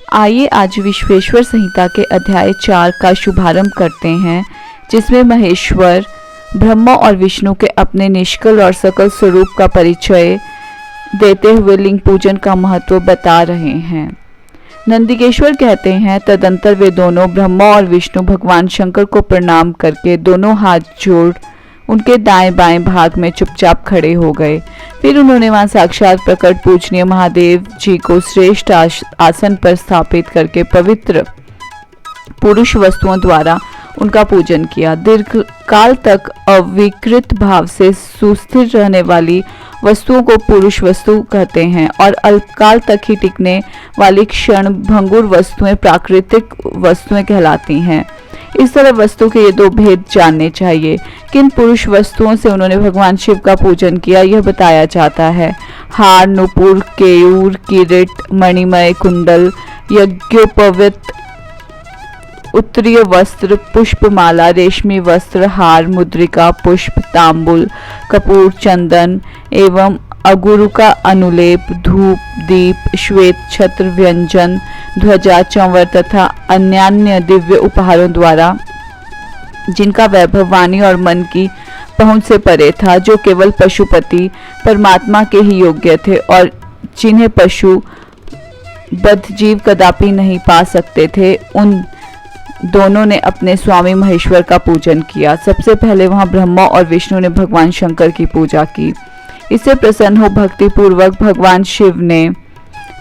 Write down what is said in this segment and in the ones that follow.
आइए आज विश्वेश्वर संहिता के अध्याय 4 का शुभारंभ करते हैं, जिसमें महेश्वर ब्रह्मा और विष्णु के अपने निष्कल और सकल स्वरूप का परिचय देते हुए लिंग पूजन का महत्व बता रहे हैं। नंदिकेश्वर कहते हैं, तदंतर वे दोनों ब्रह्मा और विष्णु भगवान शंकर को प्रणाम करके दोनों हाथ जोड़ उनके दाएं बाएं भाग में चुपचाप खड़े हो गए। फिर उन्होंने वहां साक्षात प्रकट पूजनीय महादेव जी को श्रेष्ठ आसन पर स्थापित करके पवित्र पुरुष वस्तुओं द्वारा उनका पूजन किया। दीर्घ काल तक अविकृत भाव से सुस्थिर रहने वाली वस्तुओं को पुरुष वस्तु कहते हैं और अल्पकाल तक ही टिकने वाली क्षण भंगुर वस्तुएं प्राकृतिक वस्तुएं कहलाती हैं। इस तरह वस्तु के ये दो भेद जानने चाहिए। किन पुरुष वस्तुओं से उन्होंने भगवान शिव का पूजन किया, यह बताया जाता है। हार, नुपुर, केयूर, किरीट, मणिमय कुंडल, यज्ञोपवीत उत्तरीय वस्त्र, पुष्पमाला, रेशमी वस्त्र, हार, मुद्रिका, पुष्प, तांबुल, कपूर, चंदन एवं अगुरु का अनुलेप, धूप, दीप, श्वेत छत्र, व्यंजन, ध्वजा, चंवर तथा अन्यान्य दिव्य उपहारों द्वारा जिनका वैभव वाणी और मन की पहुंच से परे था, जो केवल पशुपति परमात्मा के ही योग्य थे और जिन्हें पशु बद्ध जीव कदापि नहीं पा सकते थे, उन दोनों ने अपने स्वामी महेश्वर का पूजन किया। सबसे पहले वहां ब्रह्मा और विष्णु ने भगवान शंकर की पूजा की। इससे प्रसन्न हो भक्ति पूर्वक भगवान शिव ने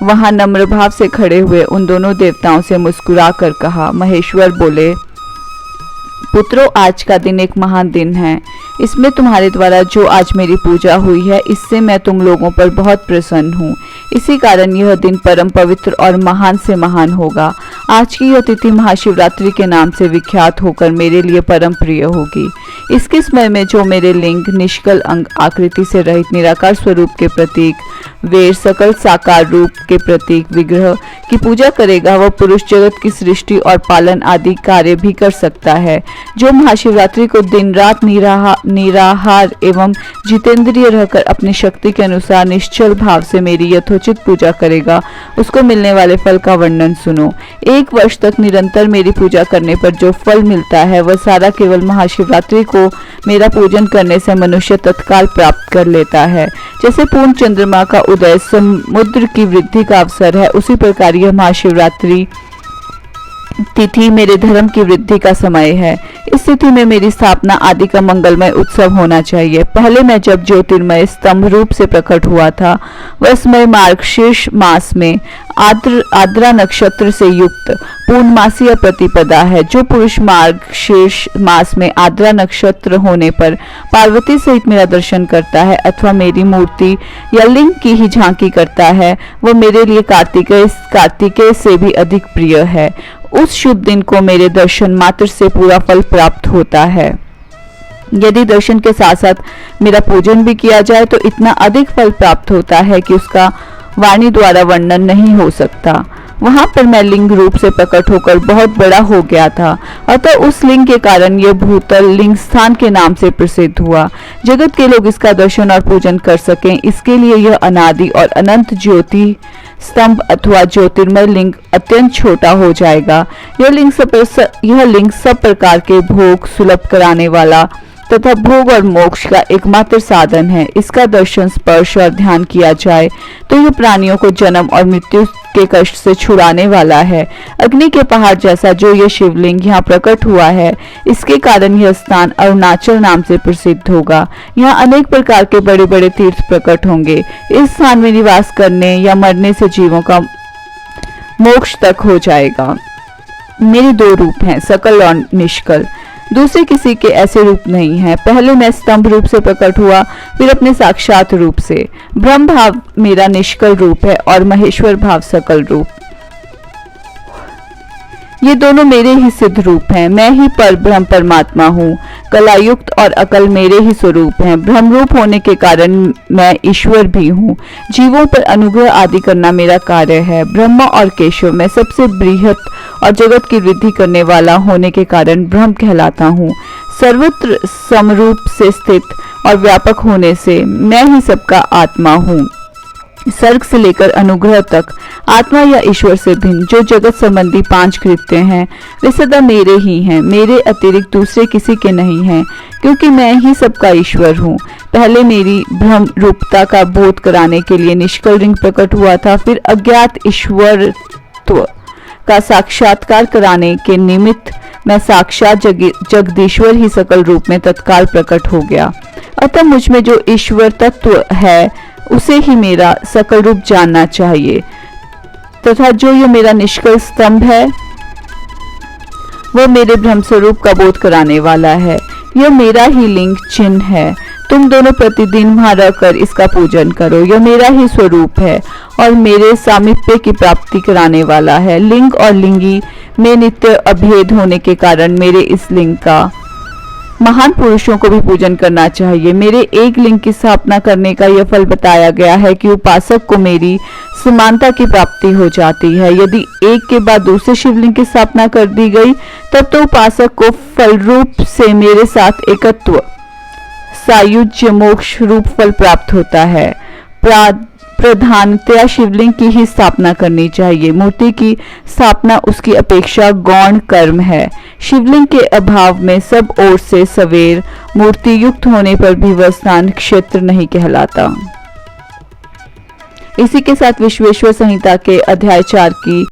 वहां नम्र भाव से खड़े हुए उन दोनों देवताओं से मुस्कुरा कर कहा। महेश्वर बोले, पुत्रों, आज का दिन एक महान दिन है। इसमें तुम्हारे द्वारा जो आज मेरी पूजा हुई है, इससे मैं तुम लोगों पर बहुत प्रसन्न हूँ। इसी कारण यह दिन परम पवित्र और महान से महान होगा। आज की यह तिथि महाशिवरात्रि के नाम से विख्यात होकर मेरे लिए परम प्रिय होगी। इसके समय में जो मेरे लिंग, निष्कल अंग, आकृति से रहित निराकार स्वरूप के प्रतीक वेर, सकल साकार रूप के प्रतीक विग्रह की पूजा करेगा, वह पुरुष जगत की सृष्टि और पालन आदि कार्य भी कर सकता है। जो महाशिवरात्रि को दिन रात निराहार एवं जितेंद्रिय रहकर अपनी शक्ति के अनुसार निश्चल भाव से मेरी यथोचित पूजा करेगा, उसको मिलने वाले फल का वर्णन सुनो। 1 वर्ष तक निरंतर मेरी पूजा करने पर जो फल मिलता है, वह सारा केवल महाशिवरात्रि को मेरा पूजन करने से मनुष्य तत्काल प्राप्त कर लेता है। जैसे पूर्ण चंद्रमा का उदय समुद्र की वृद्धि का अवसर है, उसी प्रकार यह महाशिवरात्रि तिथि मेरे धर्म की वृद्धि का समय है। इस तिथि में मेरी स्थापना आदि का मंगलमय उत्सव होना चाहिए। पहले मैं जब ज्योतिर्मय स्तंभ रूप से प्रकट हुआ था, वह समय मार्गशीर्ष मास में आद्रा नक्षत्र से युक्त पूर्णमासीय प्रतिपदा है। जो पुरुष मार्गशीर्ष मास में आद्रा नक्षत्र होने पर पार्वती सहित मेरा दर्शन करता है अथवा मेरी मूर्ति या लिंग की ही झांकी करता है, वह मेरे लिए कार्तिकेय से भी अधिक प्रिय है। उस शुभ दिन को मेरे दर्शन मात्र से पूरा फल प्राप्त होता है। यदि दर्शन के साथ साथ मेरा पूजन भी किया जाए तो इतना अधिक फल प्राप्त होता है कि उसका वाणी द्वारा वर्णन नहीं हो सकता। वहां पर मैं लिंग रूप से प्रकट होकर बहुत बड़ा हो गया था, अतः उस लिंग के कारण यह भूतल लिंग स्थान के नाम से प्रसिद्ध हुआ। जगत के लोग इसका दर्शन और पूजन कर सकें, इसके लिए यह अनादि और अनंत ज्योति स्तंभ अथवा ज्योतिर्मय लिंग अत्यंत छोटा हो जाएगा। यह लिंग सब प्रकार के भोग सुलभ कराने वाला तथा भोग और मोक्ष का एकमात्र साधन है। इसका दर्शन, स्पर्श और ध्यान किया जाए तो यह प्राणियों को जन्म और मृत्यु के कष्ट से छुड़ाने वाला है। अग्नि के पहाड़ जैसा जो यह शिवलिंग यहाँ प्रकट हुआ है, इसके कारण यह स्थान अरुणाचल नाम से प्रसिद्ध होगा। यहाँ अनेक प्रकार के बड़े बड़े तीर्थ प्रकट होंगे। इस स्थान में निवास करने या मरने से जीवों का मोक्ष तक हो जाएगा। मेरे 2 रूप हैं, सकल और निष्कल। दूसरे किसी के ऐसे रूप नहीं है। पहले मैं स्तंभ रूप से प्रकट हुआ, फिर अपने साक्षात रूप से। ब्रह्म भाव मेरा निष्कल रूप है और महेश्वर भाव सकल रूप। ये दोनों मेरे ही सिद्ध रूप हैं। मैं ही पर ब्रह्म परमात्मा हूँ। कलायुक्त और अकल मेरे ही स्वरूप हैं। ब्रह्म रूप होने के कारण मैं ईश्वर भी हूँ। जीवों पर अनुग्रह आदि करना मेरा कार्य है। ब्रह्मा और केशव मैं सबसे बृहत और जगत की वृद्धि करने वाला होने के कारण ब्रह्म कहलाता हूँ। सर्वत्र समरूप से स्थित और व्यापक होने से मैं ही सबका आत्मा हूँ। सर्ग से लेकर अनुग्रह तक आत्मा या ईश्वर से भिन्न जो जगत संबंधी 5 कृत्य हैं वे सदा मेरे ही हैं, मेरे अतिरिक्त दूसरे किसी के नहीं हैं, क्योंकि मैं ही सबका ईश्वर हूँ। पहले मेरी भ्रम रूपता का बोध कराने के लिए निष्कल लिंग प्रकट हुआ था, फिर अज्ञात ईश्वरत्व का साक्षात्कार कराने के निमित्त मैं साक्षात जगदीश्वर ही सकल रूप में तत्काल प्रकट हो गया। अतः मुझ में जो ईश्वर तत्व है उसे ही मेरा सकल रूप जानना चाहिए, तथा जो ये मेरा निष्कल स्तंभ है वह मेरे ब्रह्म स्वरूप का बोध कराने वाला है। यह मेरा ही लिंग चिन्ह है, तुम दोनों प्रतिदिन वहां रहकर इसका पूजन करो। यह मेरा ही स्वरूप है और मेरे सामीप्य की प्राप्ति कराने वाला है। लिंग और लिंगी में नित्य अभेद होने के कारण मेरे इस लिंग का महान पुरुषों को भी पूजन करना चाहिए। मेरे एक लिंग की स्थापना करने का यह फल बताया गया है कि उपासक को मेरी समानता की प्राप्ति हो जाती है। यदि एक के बाद दूसरे शिवलिंग की स्थापना कर दी गई तब तो उपासक को फल रूप से मेरे साथ एकत्व सायुज्य मोक्ष रूप फल प्राप्त होता है। प्रधानतया शिवलिंग की ही स्थापना करनी चाहिए। मूर्ति की स्थापना उसकी अपेक्षा गौण कर्म है। शिवलिंग के अभाव में सब ओर से सवेर मूर्ति युक्त होने पर भी वह स्थान क्षेत्र नहीं कहलाता। इसी के साथ विश्वेश्वर संहिता के अध्याय 4 की